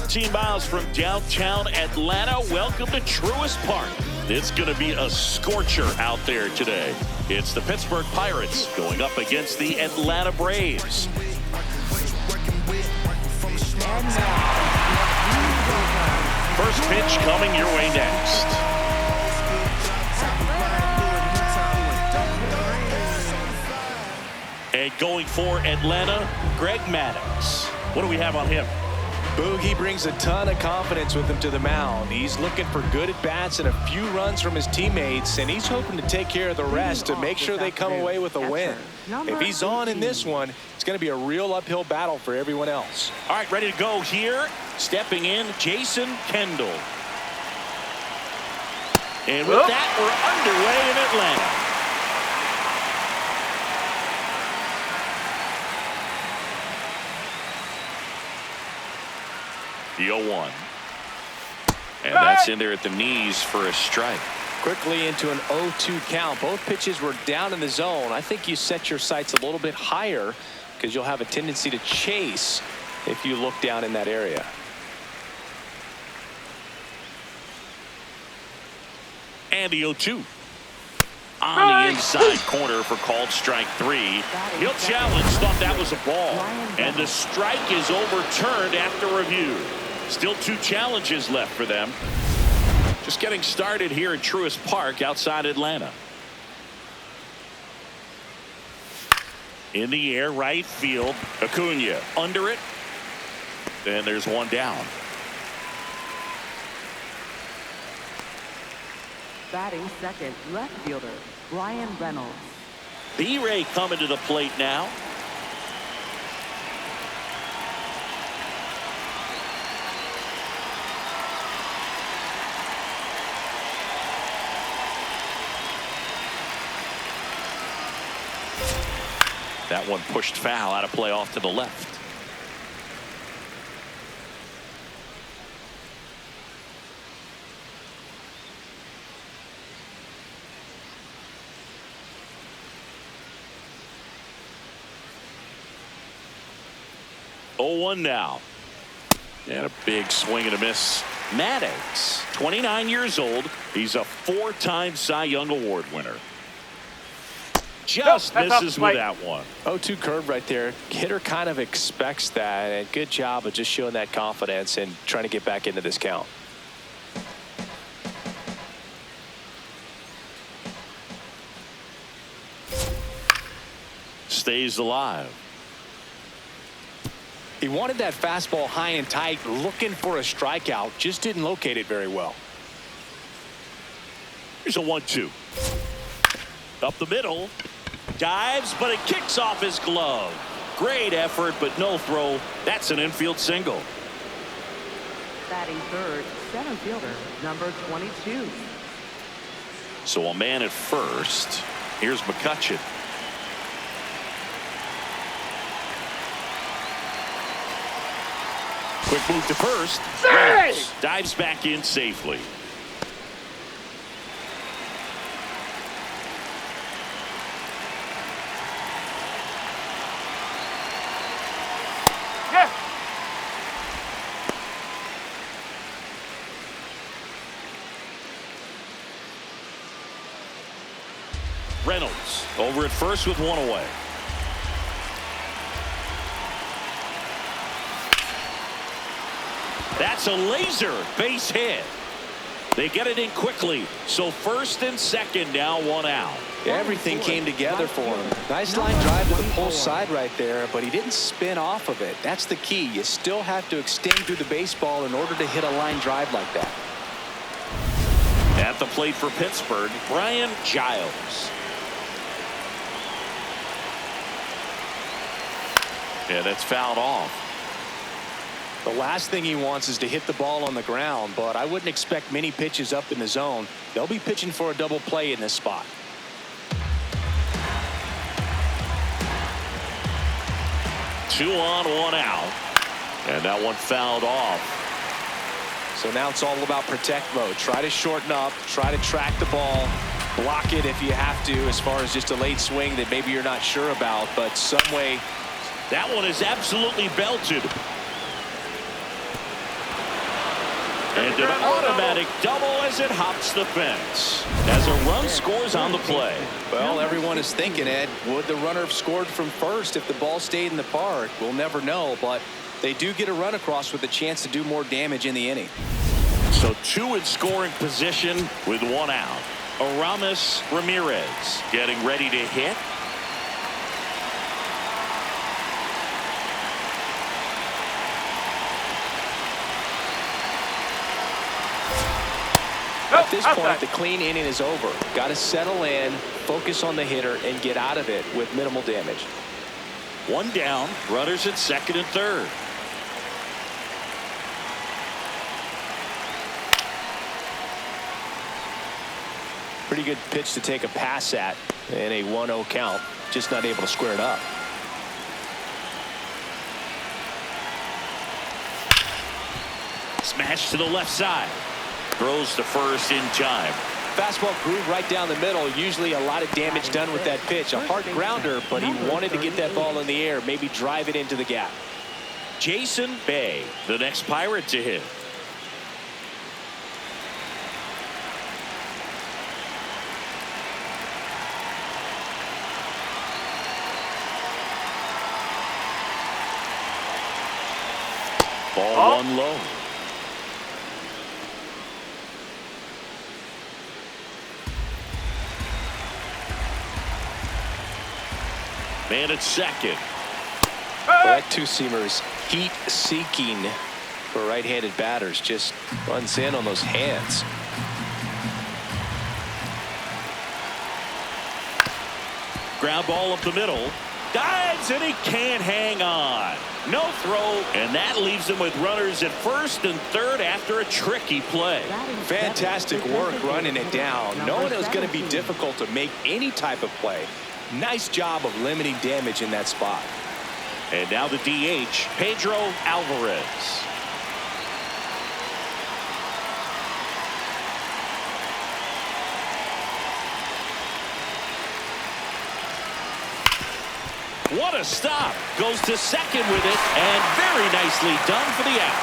14 miles from downtown Atlanta. Welcome to Truist Park. It's going to be a scorcher out there today. It's the Pittsburgh Pirates going up against the Atlanta Braves. First pitch coming your way next. And going for Atlanta, Greg Maddux. What do we have on him? Boogie brings a ton of confidence with him to the mound. He's looking for good at-bats and a few runs from his teammates, and he's hoping to take care of the rest to make sure they come away with a win. If he's on in this one, it's going to be a real uphill battle for everyone else. All right, ready to go here. Stepping in, Jason Kendall. And with that, we're underway in Atlanta. The 0-1. And that's in there at the knees for a strike. Quickly into an 0-2 count. Both pitches were down in the zone. I think you set your sights a little bit higher because you'll have a tendency to chase if you look down in that area. And the 0-2. On the inside corner for called strike 3. He'll challenge, thought that was a ball. And the strike is overturned after review. Still 2 challenges left for them. Just getting started here at Truist Park outside Atlanta. In the air, right field. Acuna under it. And there's one down. Batting second, left fielder, Ryan Reynolds. B-Ray coming to the plate now. That one pushed foul, out of play off to the left. Oh, 0-1 now. And a big swing and a miss. Maddux, 29 years old. He's a 4-time Cy Young Award winner. Just misses with that one. 0-2 curve right there. Hitter kind of expects that, and good job of just showing that confidence and trying to get back into this count. Stays alive. He wanted that fastball high and tight, looking for a strikeout, just didn't locate it very well. Here's a 1-2. Up the middle. Dives, but it kicks off his glove. Great effort, but no throw. That's an infield single. Batting third, center fielder, number 22. So a man at first. Here's McCutcheon. Quick move to first. Reynolds dives back in safely. Reynolds over at first with one away. That's a laser base hit. They get it in quickly. So first and second now, one out. Everything came together for him. Nice line drive to the pole side right there, but he didn't spin off of it. That's the key. You still have to extend through the baseball in order to hit a line drive like that. At the plate for Pittsburgh, Brian Giles. Yeah, that's fouled off. The last thing he wants is to hit the ball on the ground, but I wouldn't expect many pitches up in the zone. They'll be pitching for a double play in this spot. Two on, one out. And that one fouled off. So now it's all about protect mode. Try to shorten up, try to track the ball, block it if you have to, as far as just a late swing that maybe you're not sure about, but some way. That one is absolutely belted. And an automatic double as it hops the fence. As a run scores on the play. Well, everyone is thinking, Ed, would the runner have scored from first if the ball stayed in the park? We'll never know, but they do get a run across with a chance to do more damage in the inning. So 2 in scoring position with 1 out. Aramis Ramirez getting ready to hit. At this point, the clean inning is over. Got to settle in, focus on the hitter, and get out of it with minimal damage. 1 down, runners at second and third. Pretty good pitch to take a pass at in a 1-0 count. Just not able to square it up. Smash to the left side. Throws to first in time. Fastball groove right down the middle. Usually a lot of damage done with that pitch. A hard grounder, but he wanted to get that ball in the air, maybe drive it into the gap. Jason Bay, the next Pirate to hit. Ball 1 low. Man at second. Well, that two-seamer is heat-seeking for right-handed batters. Just runs in on those hands. Ground ball up the middle. Dives and he can't hang on. No throw, and that leaves him with runners at first and third after a tricky play. Fantastic work running it down. Knowing it was going to be difficult to make any type of play. Nice job of limiting damage in that spot. And now the DH, Pedro Alvarez. What a stop. Goes to second with it, and very nicely done for the out.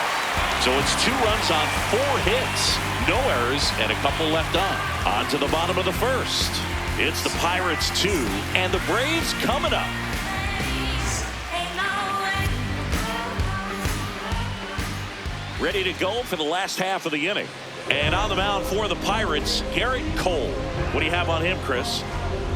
So it's 2 runs on 4 hits. No errors and a couple left on. On to the bottom of the first. It's the Pirates 2 and the Braves coming up. Ready to go for the last half of the inning. And on the mound for the Pirates, Garrett Cole. What do you have on him, Chris?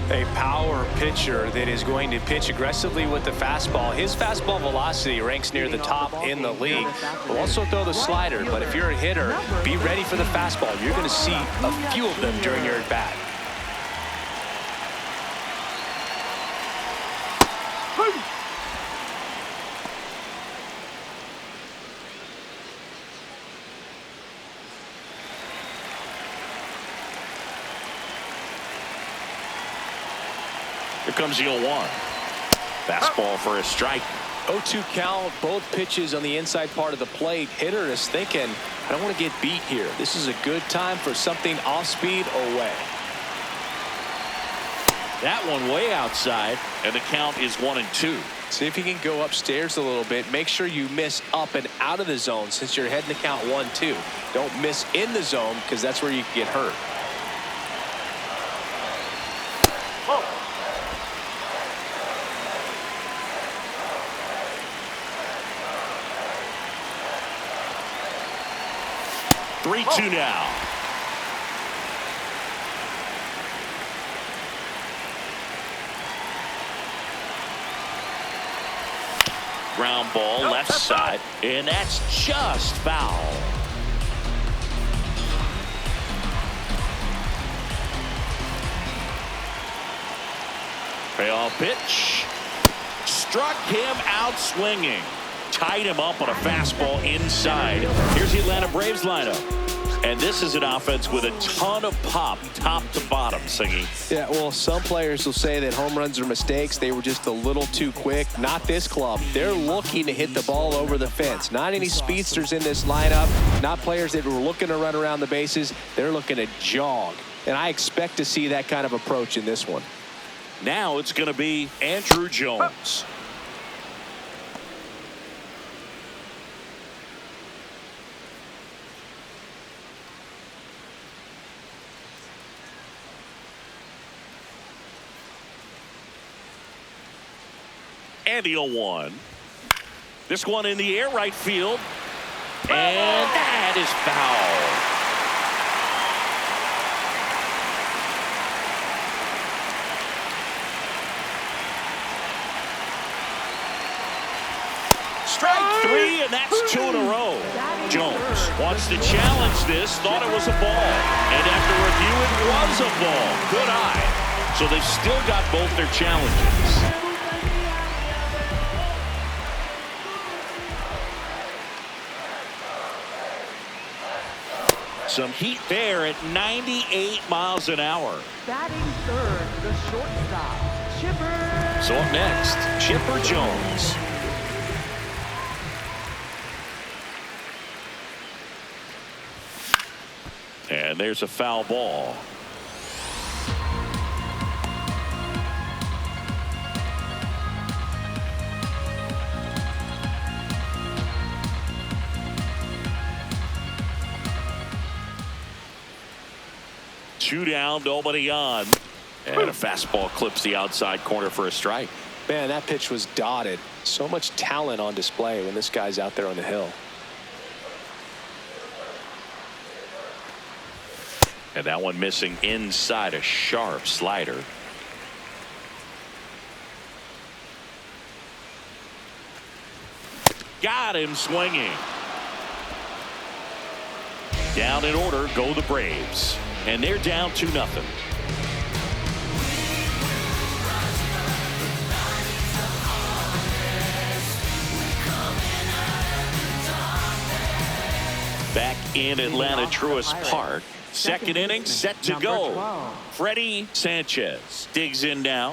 A power pitcher that is going to pitch aggressively with the fastball. His fastball velocity ranks near the top in the league. Will also throw the slider, but if you're a hitter, be ready for the fastball. You're going to see a few of them during your at-bat. Here comes the 0-1. Fastball for a strike. 0-2 count, both pitches on the inside part of the plate. Hitter is thinking, I don't want to get beat here. This is a good time for something off speed away. That one way outside, and the count is 1-2. See if you can go upstairs a little bit. Make sure you miss up and out of the zone since you're heading to count 1-2. Don't miss in the zone because that's where you can get hurt. Oh. 3-2 now. Ground ball left side, and that's just foul. Payoff pitch. Struck him out swinging. Tied him up on a fastball inside. Here's the Atlanta Braves lineup. And this is an offense with a ton of pop, top to bottom, Singy. Yeah, well, some players will say that home runs are mistakes. They were just a little too quick. Not this club. They're looking to hit the ball over the fence. Not any speedsters in this lineup. Not players that were looking to run around the bases. They're looking to jog. And I expect to see that kind of approach in this one. Now it's going to be Andrew Jones. And the 0-1. This one in the air, right field. And that is foul. Strike three, and that's 2 in a row. Jones wants to challenge this, thought it was a ball. And after review, it was a ball. Good eye. So they've still got both their challenges. Some heat there at 98 miles an hour. Batting third, the shortstop, Chipper. So up next, Chipper Jones. And there's a foul ball. Two down, nobody on. And a fastball clips the outside corner for a strike. Man, that pitch was dotted. So much talent on display when this guy's out there on the hill. And that one missing inside, a sharp slider. Got him swinging. Down in order go the Braves. And they're down 2-0. Back in Atlanta Truist Park. Second inning set to go. Freddie Sanchez digs in now.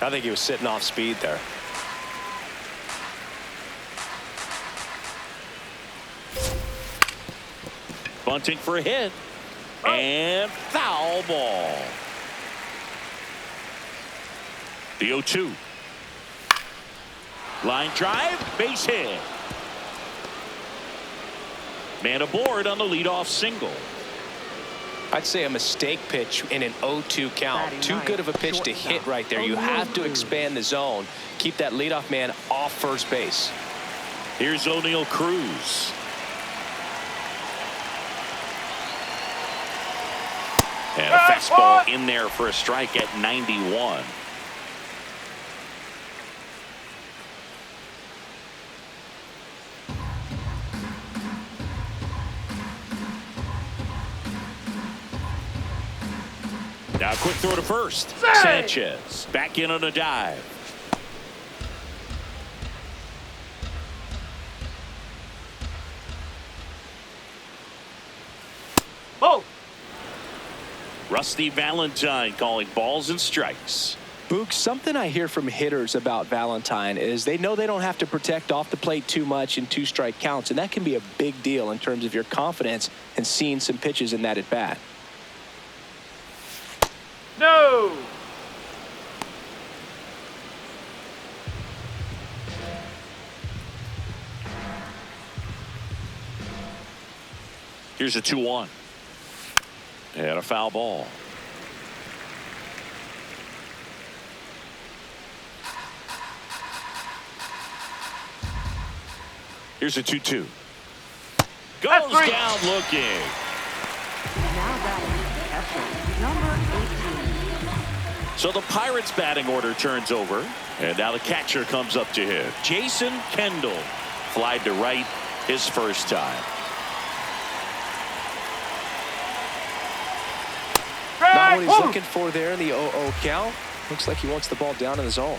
I think he was sitting off speed there. Bunting for a hit. And foul ball. The 0-2. Line drive, base hit. Man aboard on the leadoff single. I'd say a mistake pitch in an 0-2 count. Too good of a pitch to hit right there. You have to expand the zone. Keep that leadoff man off first base. Here's O'Neal Cruz. And a fastball in there for a strike at 91. Now quick throw to first. Sanchez back in on a dive. Oh. Rusty Valentine calling balls and strikes. Boog, something I hear from hitters about Valentine is they know they don't have to protect off the plate too much in 2-strike counts, and that can be a big deal in terms of your confidence and seeing some pitches in that at bat. No. Here's a 2-1. And a foul ball. Here's a 2-2. Goes down looking. Now batting, catcher, number 18. So the Pirates batting order turns over. And now the catcher comes up to him. Jason Kendall flied to right his first time. Not what he's looking for there in the 0-0 count. Looks like he wants the ball down in the zone.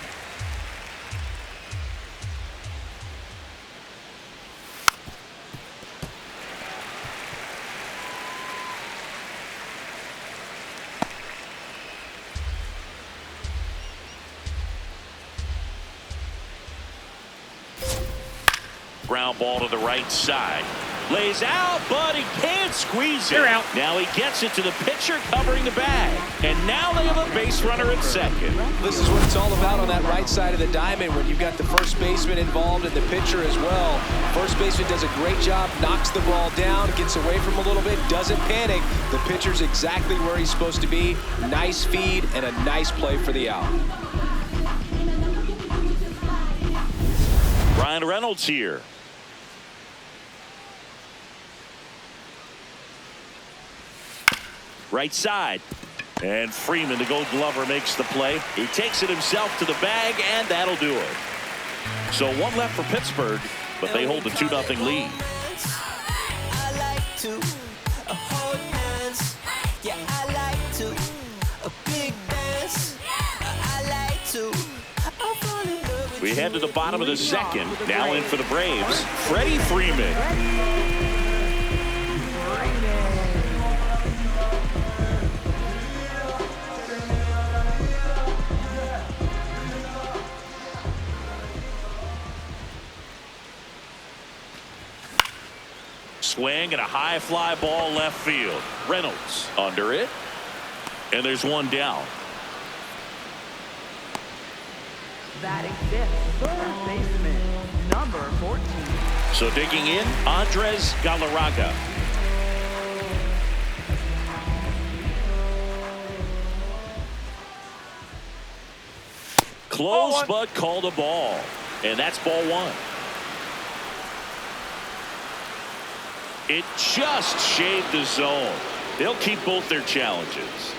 Ground ball to the right side. Lays out, but he can't squeeze it. They're out. Now he gets it to the pitcher covering the bag. And now they have a base runner at second. This is what it's all about on that right side of the diamond when you've got the first baseman involved and the pitcher as well. First baseman does a great job, knocks the ball down, gets away from him a little bit, doesn't panic. The pitcher's exactly where he's supposed to be. Nice feed and a nice play for the out. Ryan Reynolds here. Right side. And Freeman, the Gold Glover, makes the play. He takes it himself to the bag, and that'll do it. So one left for Pittsburgh, but they hold a 2-0 lead. I like to hold hands. Yeah, I like to a big dance. I like to. We head to the bottom of the second. Now in for the Braves, Freddie Freeman. Swing and a high fly ball left field. Reynolds under it. And there's one down. Batting fifth, third baseman, number 14. So digging in, Andres Galarraga. Close, but called a ball. And that's ball one. It just shaved the zone. They'll keep both their challenges.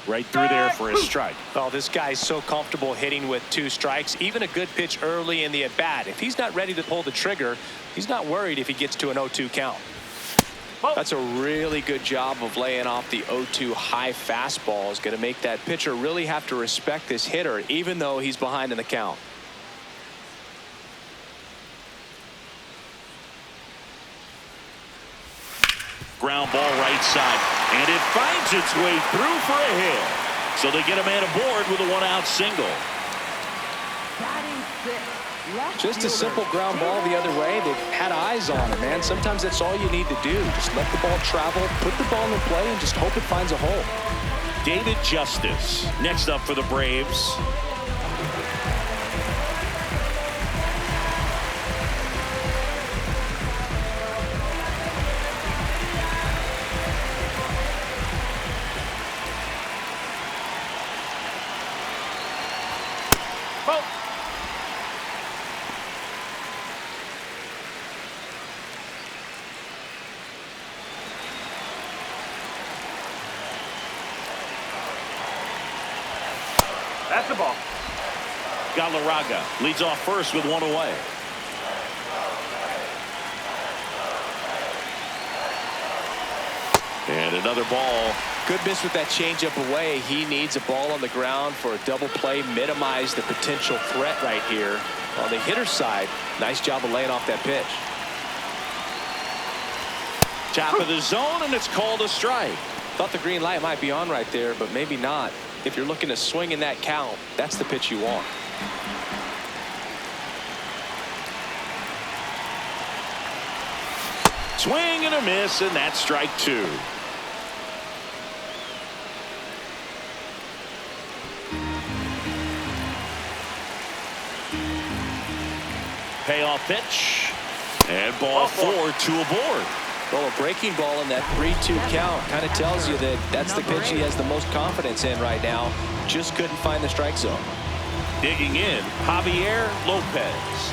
Right through there for a strike. Oh, this guy's so comfortable hitting with 2 strikes. Even a good pitch early in the at-bat. If he's not ready to pull the trigger, he's not worried if he gets to an 0-2 count. That's a really good job of laying off the 0-2 high fastball. Is going to make that pitcher really have to respect this hitter, even though he's behind in the count. Ground ball right side, and it finds its way through for a hit. So they get a man aboard with a 1-out single. Batting sixth, left Just a fielder, simple ground ball the other way. They've had eyes on it, man. Sometimes that's all you need to do. Just let the ball travel, put the ball in play, and just hope it finds a hole. David Justice next up for the Braves. That's the ball. Galarraga leads off first with 1 away. And another ball. Good miss with that changeup away. He needs a ball on the ground for a double play. Minimize the potential threat right here. On the hitter's side, nice job of laying off that pitch. Top of the zone, and it's called a strike. Thought the green light might be on right there, but maybe not. If you're looking to swing in that count, that's the pitch you want. Swing and a miss, and that's strike 2. Payoff pitch. And ball 4, 2 aboard. Well, a breaking ball in that 3-2 count kind of tells you that that's the pitch he has the most confidence in right now. Just couldn't find the strike zone. Digging in, Javier Lopez.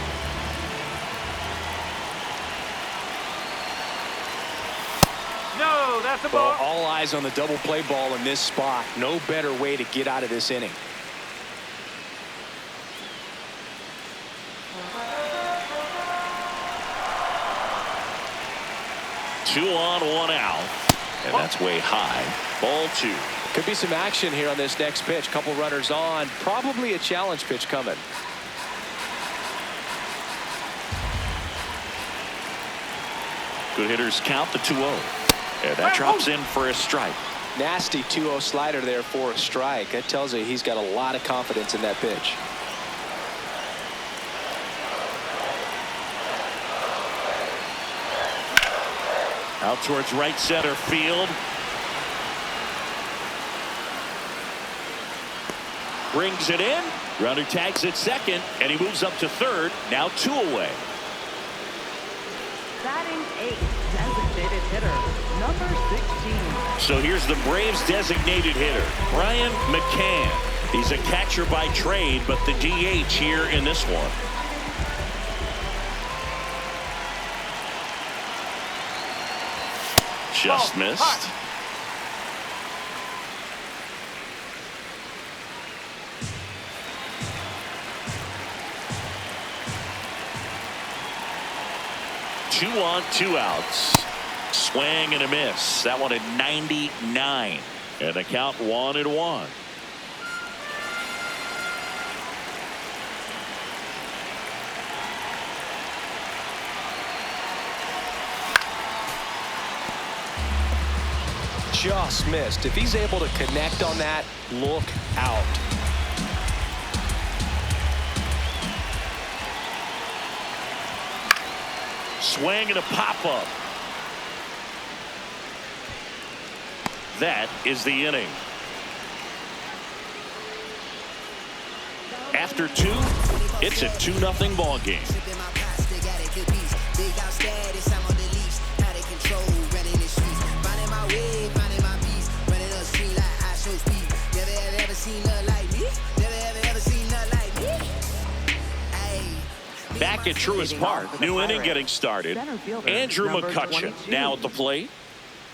No, that's the Well, ball. all eyes on the double play ball in this spot. No better way to get out of this inning. Two on, 1 out. And that's way high. Ball 2. Could be some action here on this next pitch. Couple runners on. Probably a challenge pitch coming. Good hitters count the 2-0. And that drops in for a strike. Nasty 2-0 slider there for a strike. That tells you he's got a lot of confidence in that pitch. Out towards right center field. Brings it in. Runner tags at second, and he moves up to third. Now 2 away. Batting 8th, designated hitter, number 16. So here's the Braves' designated hitter, Brian McCann. He's a catcher by trade, but the DH here in this one. Just missed. Two on, 2 outs. Swing and a miss. That one at 99. And the count 1-1. Just missed. If he's able to connect on that, look out. Swing and a pop-up. That is the inning. After 2, it's a 2-0 ball game. Back at Truist Park, new inning getting started. Andrew McCutchen now at the plate.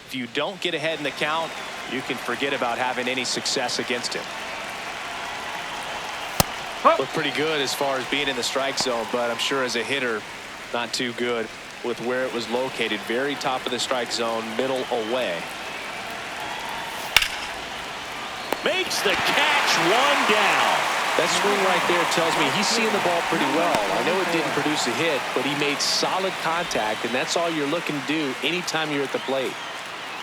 If you don't get ahead in the count, you can forget about having any success against him. Looked pretty good as far as being in the strike zone, but I'm sure as a hitter, not too good with where it was located. Very top of the strike zone, middle away. Makes the catch, 1 down. That swing right there tells me he's seeing the ball pretty well. I know it didn't produce a hit, but he made solid contact, and that's all you're looking to do anytime you're at the plate.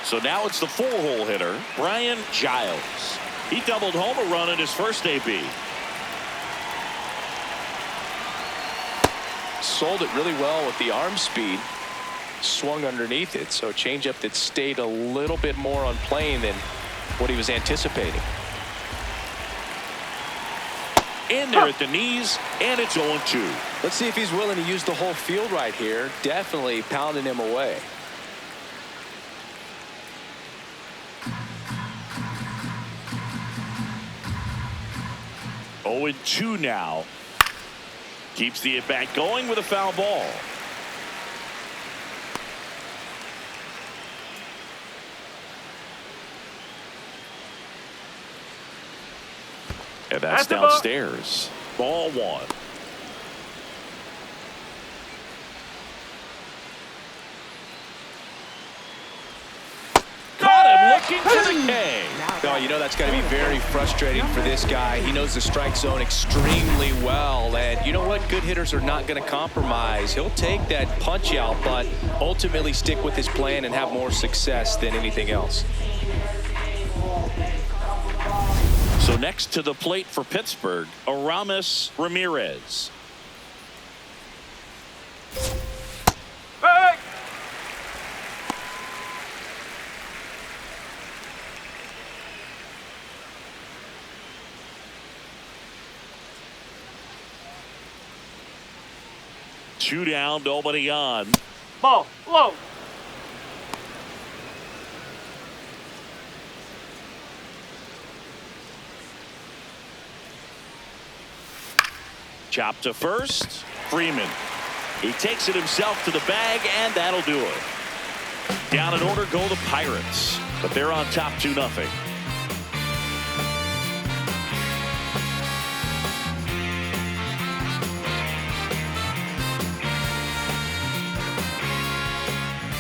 So now it's the 4-hole hitter, Brian Giles. He doubled home a run in his first AB. Sold it really well with the arm speed. Swung underneath it, so changeup that stayed a little bit more on plane than what he was anticipating. In there at the knees, and it's 0-2. Let's see if he's willing to use the whole field right here. Definitely pounding him away. Oh, 0-2 now. Keeps the at-bat going with a foul ball. And that's downstairs. Ball 1. Caught him looking to the K. Oh, you know that's got to be very frustrating for this guy. He knows the strike zone extremely well, and you know what? Good hitters are not going to compromise. He'll take that punch out, but ultimately stick with his plan and have more success than anything else. So next to the plate for Pittsburgh, Aramis Ramirez. Hey! Two down, nobody on. Ball, low. Chop to first. Freeman. He takes it himself to the bag, and that'll do it. Down in order go the Pirates, but they're on top 2-0.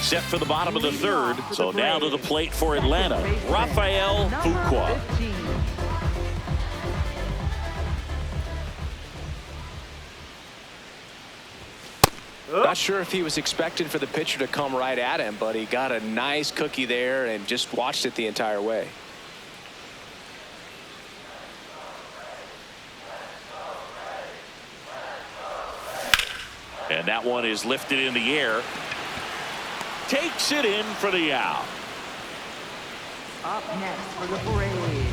Set for the bottom of the third, so now to the plate for Atlanta, Rafael Fuqua. Not sure if he was expecting for the pitcher to come right at him, but he got a nice cookie there and just watched it the entire way. And that one is lifted in the air. Takes it in for the out. Up next for the parade,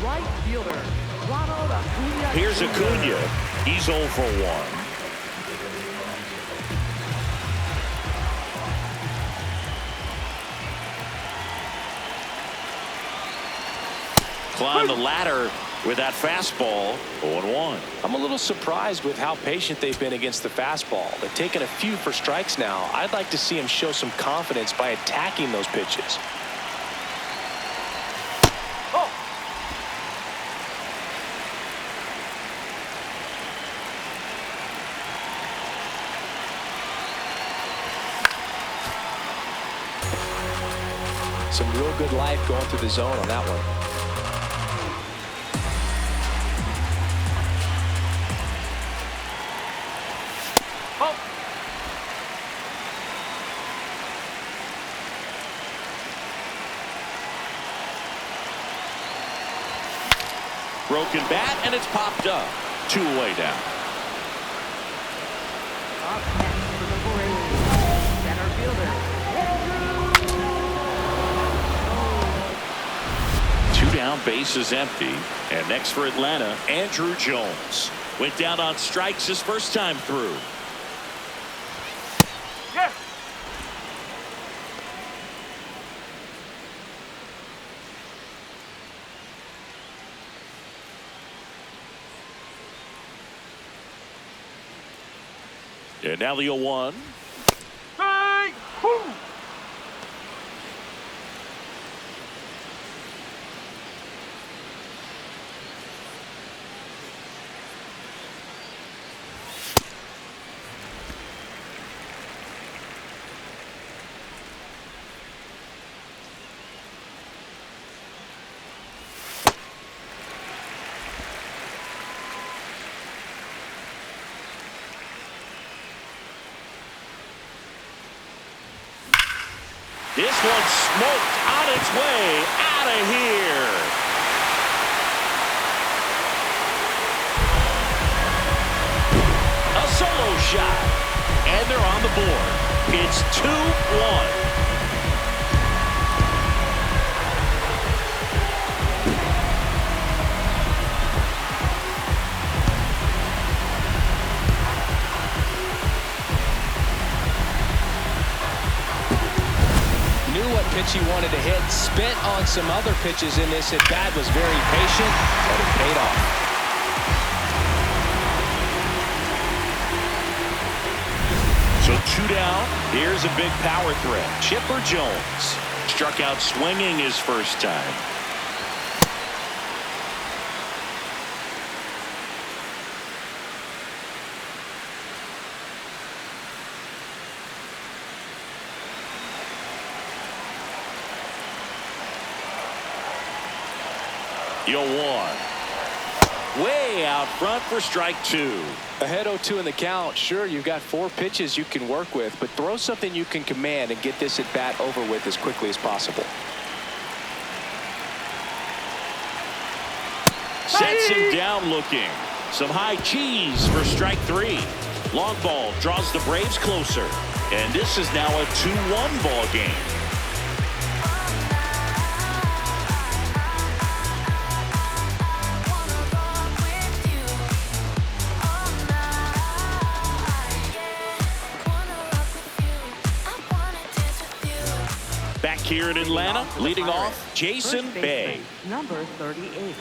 right fielder, Ronald Acuna. Here's Acuna. He's 0 for 1. Climb the ladder with that fastball. 0-1. I'm a little surprised with how patient they've been against the fastball. They've taken a few for strikes now. I'd like to see him show some confidence by attacking those pitches. Some real good life going through the zone on that one. Broken bat, and it's popped up. 2 away down. Up next for the parade, center fielder, Andrew. 2 down, bases empty. And next for Atlanta, Andrew Jones. Went down on strikes his first time through. Yes. And now the 0-1. Hey. Woo. This one smoked on its way out of here. A solo shot. And they're on the board. It's 2-1. Pitch he wanted to hit, spent on some other pitches in this at bat, was very patient, but it paid off. So 2 down. Here's a big power threat. Chipper Jones struck out swinging his first time. You're 1. Way out front for strike 2. Ahead 0-2 in the count. Sure, you've got 4 pitches you can work with, but throw something you can command and get this at bat over with as quickly as possible. Sets him down looking. Some high cheese for strike 3. Long ball draws the Braves closer. And this is now a 2-1 ball game. Back here in Atlanta, leading off, Jason Bay. Number 38.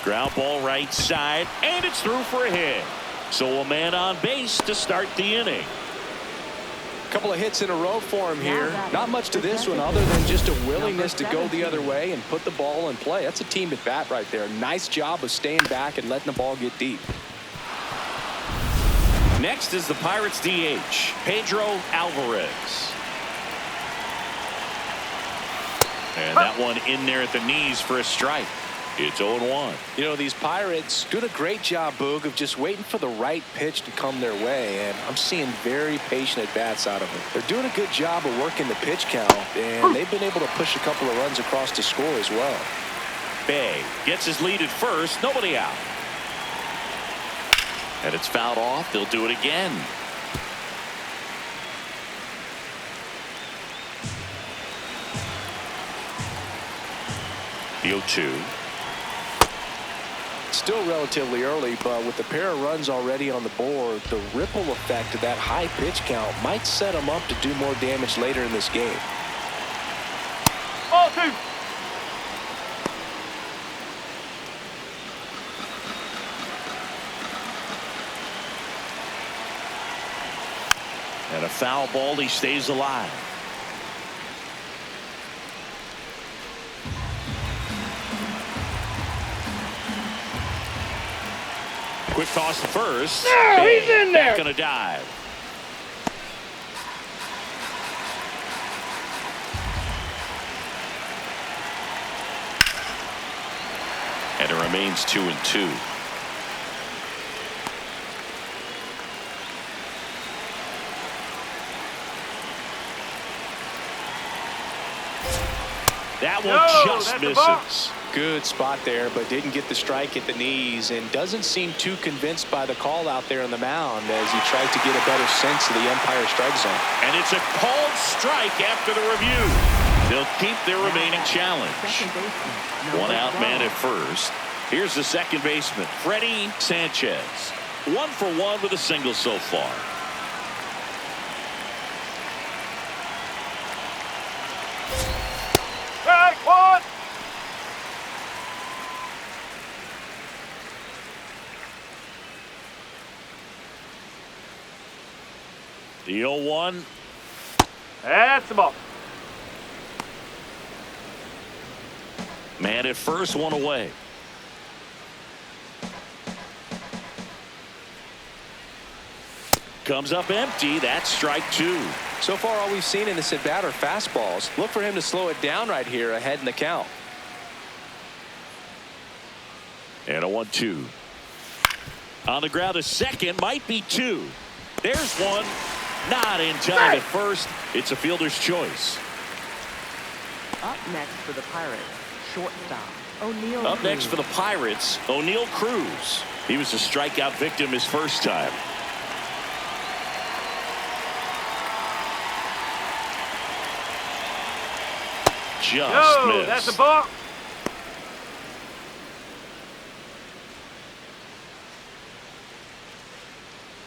Ground ball right side, and it's through for a hit. So a man on base to start the inning. Couple of hits in a row for him here. Not much to this one other than just a willingness to go the other way and put the ball in play. That's a team at bat right there. Nice job of staying back and letting the ball get deep. Next is the Pirates DH, Pedro Alvarez. And that one in there at the knees for a strike. It's 0-1. You know, these Pirates doing a great job, Boog, of just waiting for the right pitch to come their way, and I'm seeing very patient at-bats out of them. They're doing a good job of working the pitch count, and they've been able to push a couple of runs across to score as well. Bay gets his lead at first, nobody out. And it's fouled off. They'll do it again. The 0-2. Still relatively early, but with the pair of runs already on the board, the ripple effect of that high pitch count might set them up to do more damage later in this game. Ball 2. And a foul ball. He stays alive. Quick toss to first. No, he's in there. Not gonna dive. And it remains 2-2. That one just misses. Good spot there, but didn't get the strike at the knees, and doesn't seem too convinced by the call out there on the mound as he tried to get a better sense of the umpire strike zone. And it's a called strike after the review. They'll keep their remaining challenge. One out, man at first. Here's the second baseman, Freddie Sanchez. 1 for 1 with a single so far. Strike 1. The 0-1. That's the ball. Man at first, one away. Comes up empty. That's strike 2. So far, all we've seen in this at bat are fastballs. Look for him to slow it down right here ahead in the count. And a 1-2. On the ground, a second, might be 2. There's one. Not in time at first. It's a fielder's choice. Up next for the Pirates, shortstop O'Neal. Up next for the Pirates, O'Neal Cruz. He was a strikeout victim his first time. Just missed. That's the ball.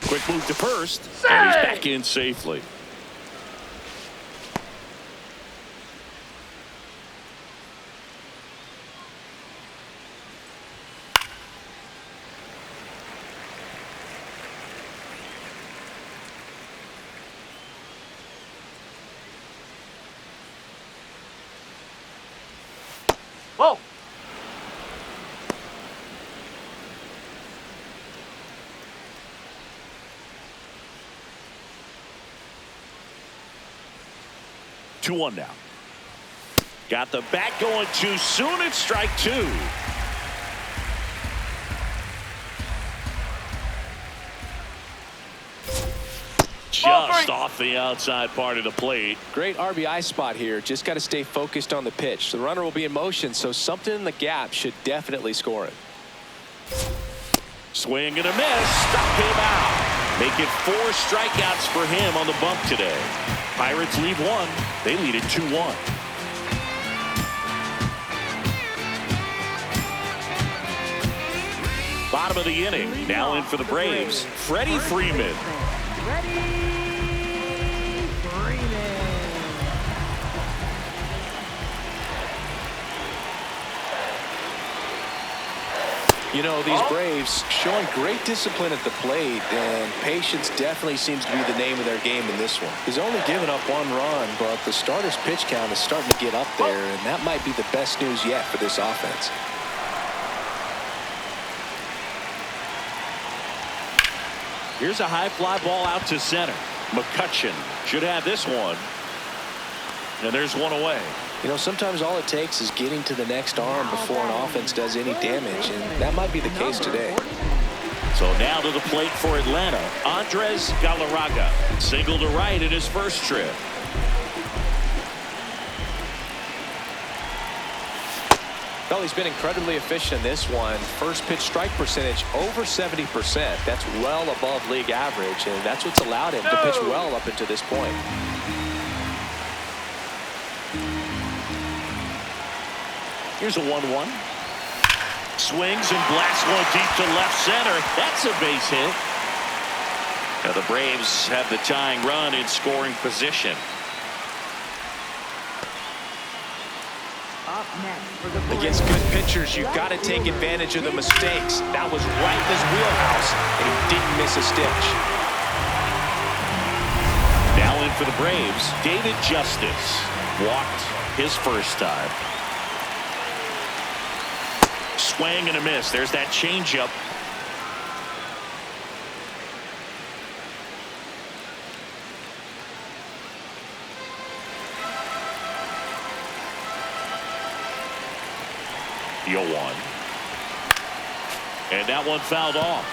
Quick move to first, and he's back in safely. Whoa. Two one now. Got the bat going too soon. It's strike 2. Just off the outside part of the plate. Great RBI spot here. Just got to stay focused on the pitch. The runner will be in motion, so something in the gap should definitely score it. Swing and a miss. Stop him out. Make it 4 strikeouts for him on the bump today. Pirates lead 1. They lead it 2-1. Bottom of the inning. Now in for the Braves, Freddie Freeman. Freddie Freeman. You know, these Braves showing great discipline at the plate, and patience definitely seems to be the name of their game in this one. He's only given up 1 run, but the starter's pitch count is starting to get up there, and that might be the best news yet for this offense. Here's a high fly ball out to center. McCutcheon should have this one. And there's one away. You know, sometimes all it takes is getting to the next arm before an offense does any damage, and that might be the case today. So now to the plate for Atlanta, Andres Galarraga. Single to right in his first trip. Well, he's been incredibly efficient in this one. First pitch strike percentage over 70%. That's well above league average, and that's what's allowed him to pitch well up until this point. Here's a 1-1. Swings and blasts one deep to left center. That's a base hit. Now the Braves have the tying run in scoring position. Up next for the Against good pitchers, you've got to take advantage of the mistakes. That was right in his wheelhouse, and he didn't miss a stitch. Now in for the Braves, David Justice. Walked his first time. Swing and a miss. There's that changeup. The 0-1. And that one fouled off.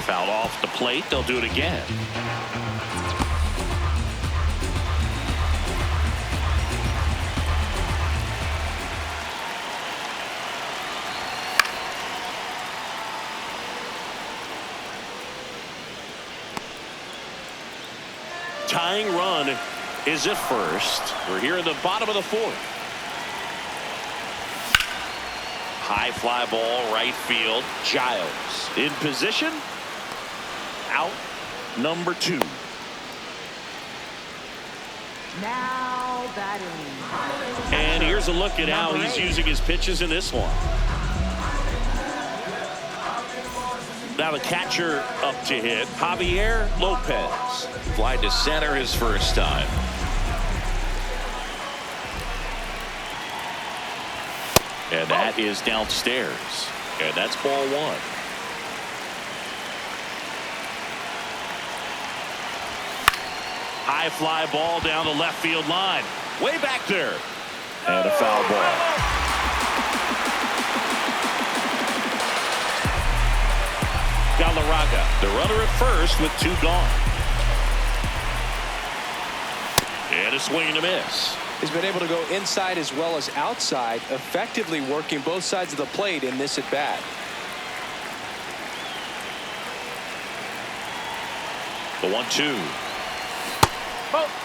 Fouled off the plate. They'll do it again. Tying run is at first. We're here in the bottom of the fourth. High fly ball right field. Giles in position. Out number 2. now batting. And here's a look at how he's using his pitches in this one. Now the catcher up to hit, Javier Lopez. Fly to center his first time. And that is downstairs. And that's ball 1. High fly ball down the left field line. Way back there. And a foul ball. Galarraga, the runner at first with 2 gone. And a swing and a miss. He's been able to go inside as well as outside, effectively working both sides of the plate in this at bat. The 1-2. Oh.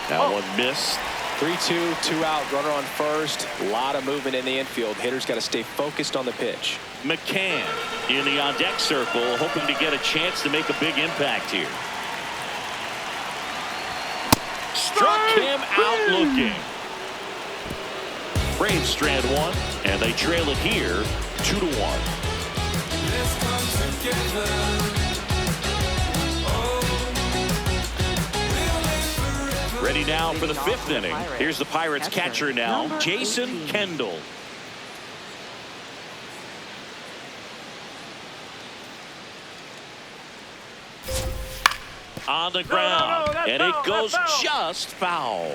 That one missed. 3-2, 2 out, runner on first. A lot of movement in the infield. Hitter's got to stay focused on the pitch. McCann in the on-deck circle, hoping to get a chance to make a big impact here. Struck him out looking. Braves strand 1, and they trail it here 2-1. Let's come together. Ready now for the 5th inning. Here's the Pirates catcher now, Jason Kendall. On the ground, and it goes just foul.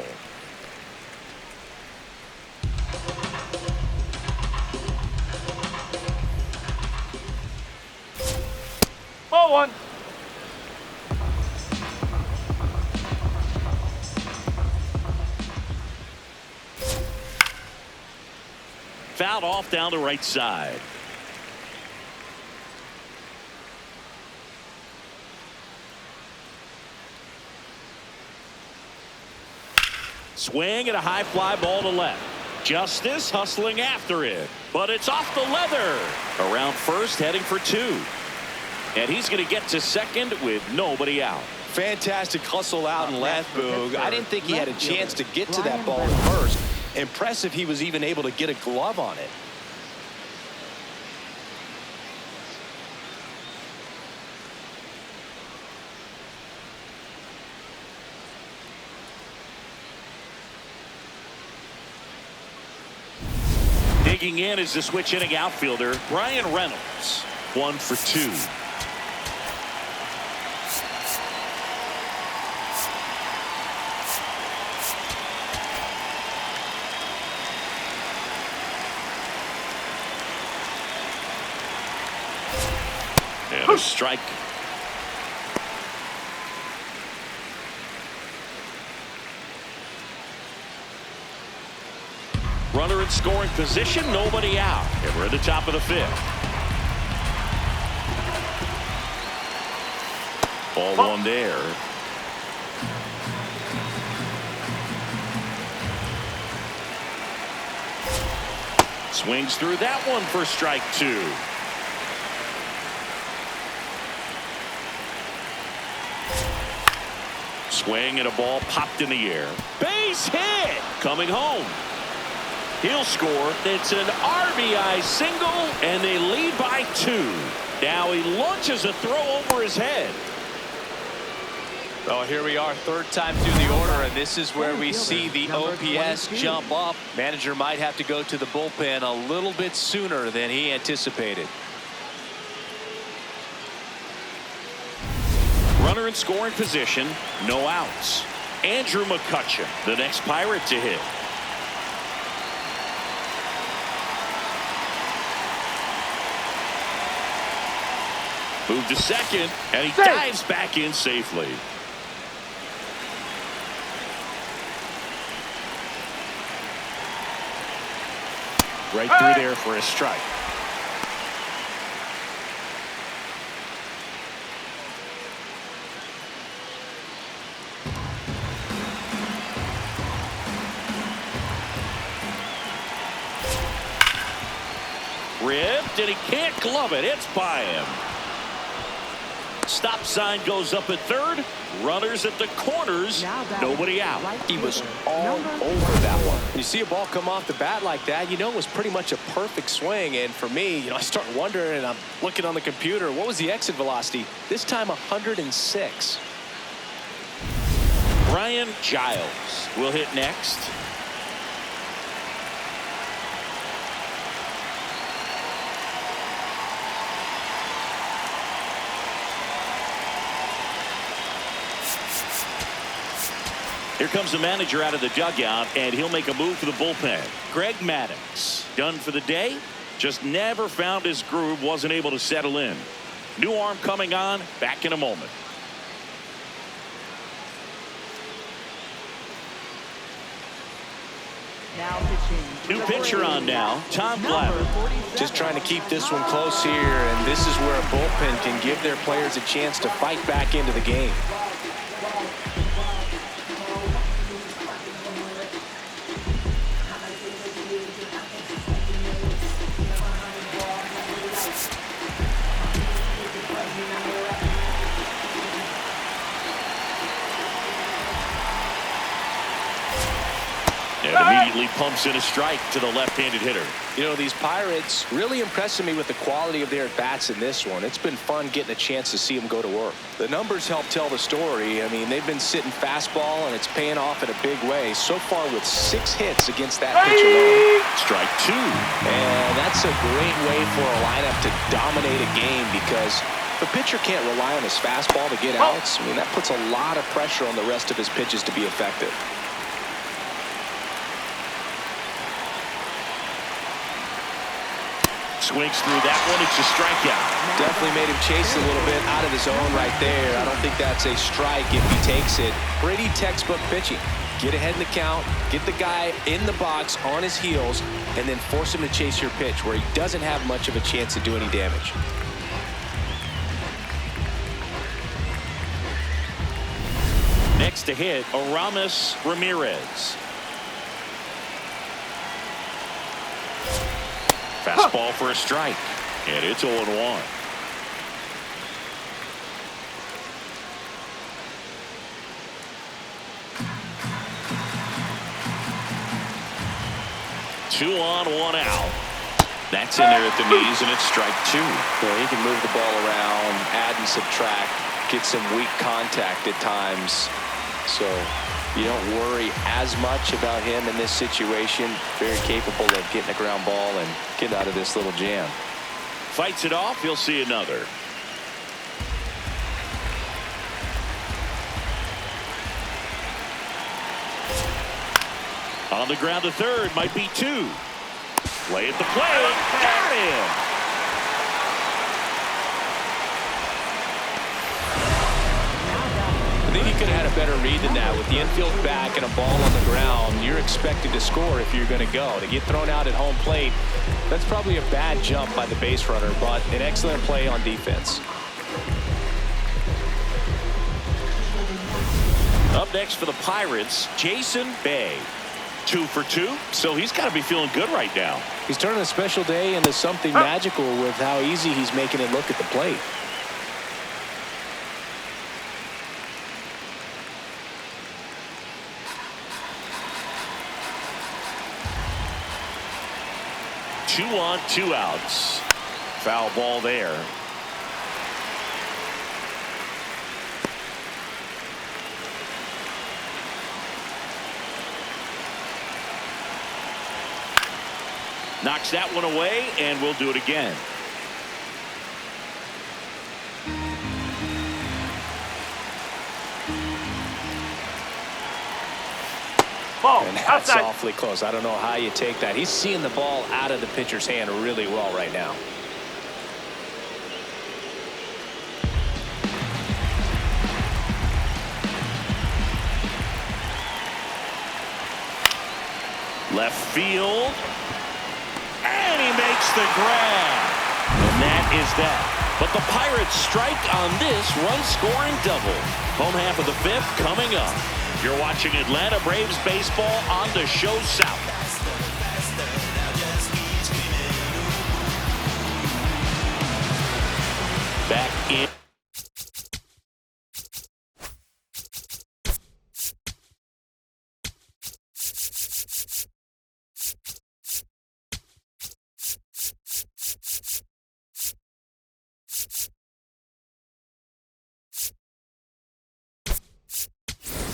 Ball 1. Fouled off down the right side. Swing and a high fly ball to left. Justice hustling after it, but it's off the leather. Around first, heading for 2. And he's going to get to second with nobody out. Fantastic hustle out and left, Boog. I didn't think he had a chance to get to that ball at first. Impressive he was even able to get a glove on it. Digging in is the switch hitting outfielder, Brian Reynolds. 1 for 2. And a strike. Runner in scoring position, nobody out. And we're at the top of the 5th. Ball one there. Swings through that one for strike 2. Swing and a ball popped in the air. Base hit. Coming home. He'll score. It's an RBI single, and they lead by 2. Now he launches a throw over his head. Oh, here we are, 3rd time through the order, and this is where we see the OPS jump up. Manager might have to go to the bullpen a little bit sooner than he anticipated. Runner in scoring position, no outs. Andrew McCutcheon, the next Pirate to hit. Move to second, and he dives back in safely. Right through there for a strike. Ripped, and he can't glove it. It's by him. Stop sign goes up at 3rd. Runners at the corners. Nobody out. He was all over that one. When you see a ball come off the bat like that, you know it was pretty much a perfect swing. And for me, I start wondering, and I'm looking on the computer, what was the exit velocity? This time 106. Brian Giles will hit next. Here comes the manager out of the dugout, and he'll make a move for the bullpen. Greg Maddux, done for the day. Just never found his groove, wasn't able to settle in. New arm coming on, back in a moment. Now pitching. New pitcher on now, Tom Glavine. Just trying to keep this one close here, and this is where a bullpen can give their players a chance to fight back into the game. And immediately pumps in a strike to the left-handed hitter. You know, these Pirates really impressing me with the quality of their at-bats in this one. It's been fun getting a chance to see them go to work. The numbers help tell the story. I mean, they've been sitting fastball, and it's paying off in a big way. So far with 6 hits against that pitcher alone. Strike 2. And that's a great way for a lineup to dominate a game, because the pitcher can't rely on his fastball to get outs. I mean, that puts a lot of pressure on the rest of his pitches to be effective. Swings through that one. It's a strikeout. Definitely made him chase a little bit out of his zone right there. I don't think that's a strike if he takes it. Pretty textbook pitching. Get ahead in the count, get the guy in the box on his heels, and then force him to chase your pitch where he doesn't have much of a chance to do any damage. Next to hit, Aramis Ramirez. Fastball for a strike, and it's 0-1. Two on, 1 out. That's in there at the knees, and it's strike 2. Well, he can move the ball around, add and subtract, get some weak contact at times. So You don't worry as much about him in this situation. Very capable of getting a ground ball and getting out of this little jam. Fights it off. He'll see another. On the ground to third. Might be two. Play at the plate. Got him. I think he could have had a better read than that. With the infield back and a ball on the ground, you're expected to score if you're going to go. To get thrown out at home plate, that's probably a bad jump by the base runner, but an excellent play on defense. Up next for the Pirates, Jason Bay. 2 for 2, so he's got to be feeling good right now. He's turning a special day into something magical with how easy he's making it look at the plate. Two on, 2 outs. Foul ball there. Knocks that one away, and we'll do it again. Ball. And that's Outside. awfully close. I don't know how you take that. He's seeing the ball out of the pitcher's hand really well right now. Left field. And he makes the grab. And that is that. But the Pirates strike on this run-scoring double. Home half of the 5th coming up. You're watching Atlanta Braves baseball on the Show South. Back in.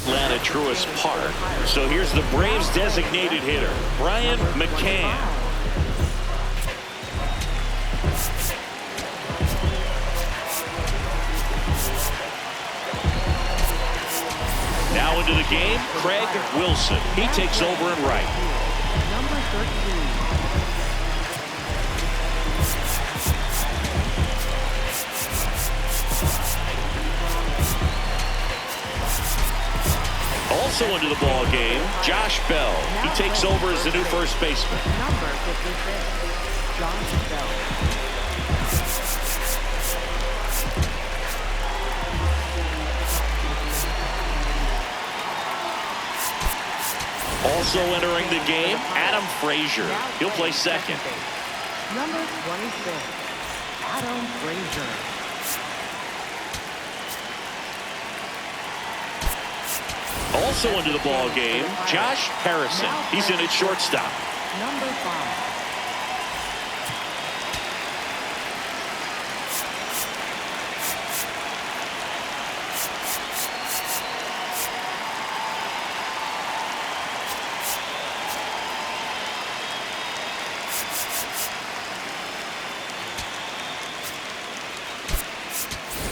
Atlanta Truist Park. So here's the Braves designated hitter, Brian McCann. Now into the game, Craig Wilson. He takes over in right. Number 13. Also into the ball game, Josh Bell. He takes over as the new first baseman. Number 56. Josh Bell. Also entering the game, Adam Frazier. He'll play second. Number 26. Adam Frazier. Also into the ball game, Josh Harrison. He's in at shortstop. Number 5.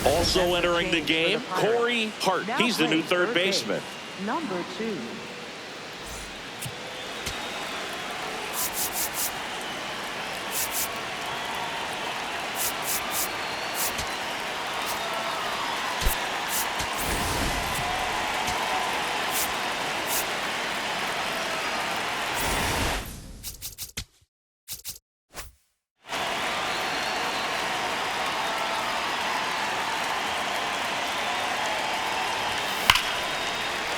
Also entering the game, Corey Hart. He's the new third baseman. Number 2.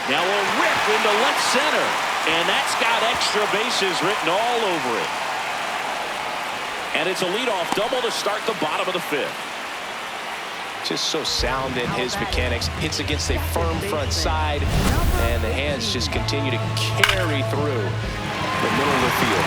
Now a rip into left center. And that's got extra bases written all over it. And it's a leadoff double to start the bottom of the 5th. Just so sound in his mechanics. Hits against a firm front side. And the hands just continue to carry through the middle of the field.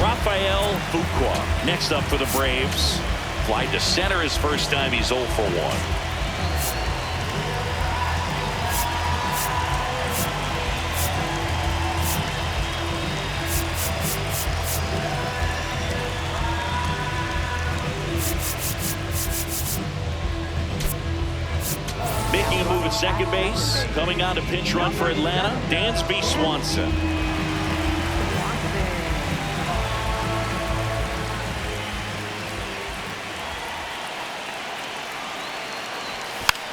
Rafael Fuqua. Next up for the Braves, fly to center his first time. He's 0 for 1. Making a move at second base. Coming on to pinch run for Atlanta, Dansby Swanson.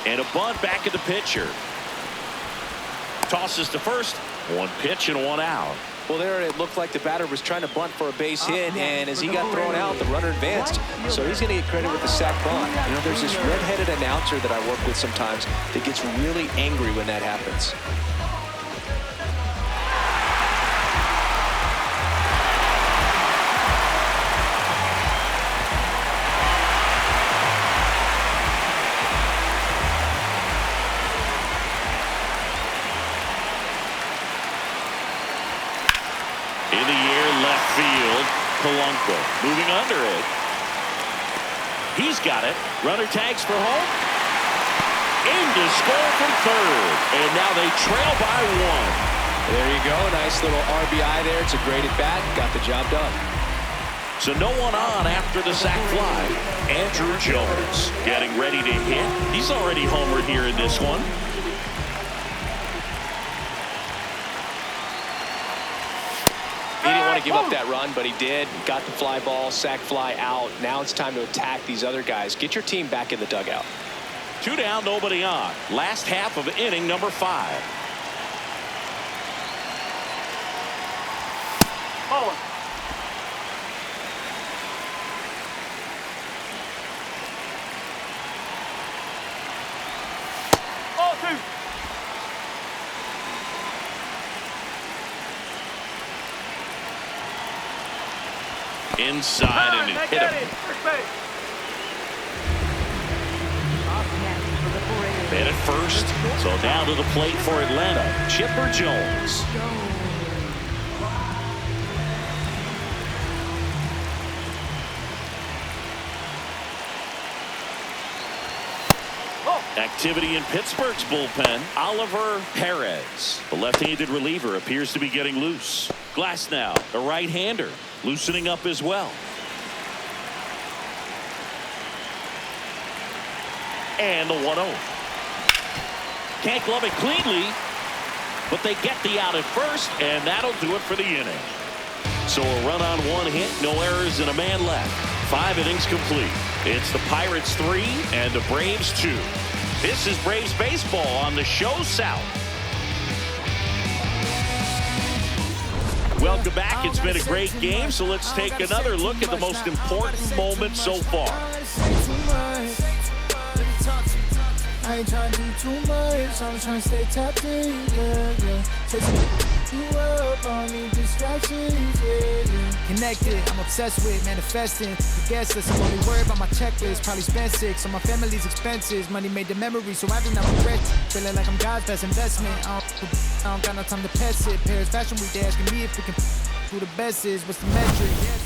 And a bunt back at the pitcher. Tosses to first. 1 pitch and 1 out. Well, there it looked like the batter was trying to bunt for a base hit, and as he got thrown out, the runner advanced. So he's going to get credit with the sac bunt. You know, there's this red-headed announcer that I work with sometimes that gets really angry when that happens. In the air, left field, Polanco moving under it. He's got it. Runner tags for home. In to score from third. And now they trail by 1. There you go. Nice little RBI there. It's a great at-bat. Got the job done. So no one on after the sac fly. Andrew Jones getting ready to hit. He's already homered here in this one. He didn't want to give up that run, but he did. Got the fly ball, sac fly out. Now it's time to attack these other guys. Get your team back in the dugout. 2 down, nobody on. Last half of inning number 5. Ball. Ball 2. Inside and hit him. Hit at first. So down to the plate for Atlanta, Chipper Jones. Activity in Pittsburgh's bullpen. Oliver Perez, the left-handed reliever, appears to be getting loose. Glasnow, the right-hander, loosening up as well. And the 1-0. Can't glove it cleanly, but they get the out at first, and that'll do it for the inning. So a run on 1 hit, no errors, and a man left. 5 innings complete. It's the Pirates 3 and the Braves 2. This is Braves baseball on the show South. Welcome back. It's been a great game, so let's take another look at the most important moment so far. I ain't trying to do too much, I'm trying to stay tapped in, yeah. Chasing you up, I don't need distractions, yeah. Connected, I'm obsessed with manifesting. The guest list, I'm only worried about my checklist. Probably spent 6 on my family's expenses. Money made the memory, so I do not regret it. Feeling like I'm God's best investment. I don't got no time to pass it. Paris Fashion Week, they asking me if we can who the best is, what's the metric?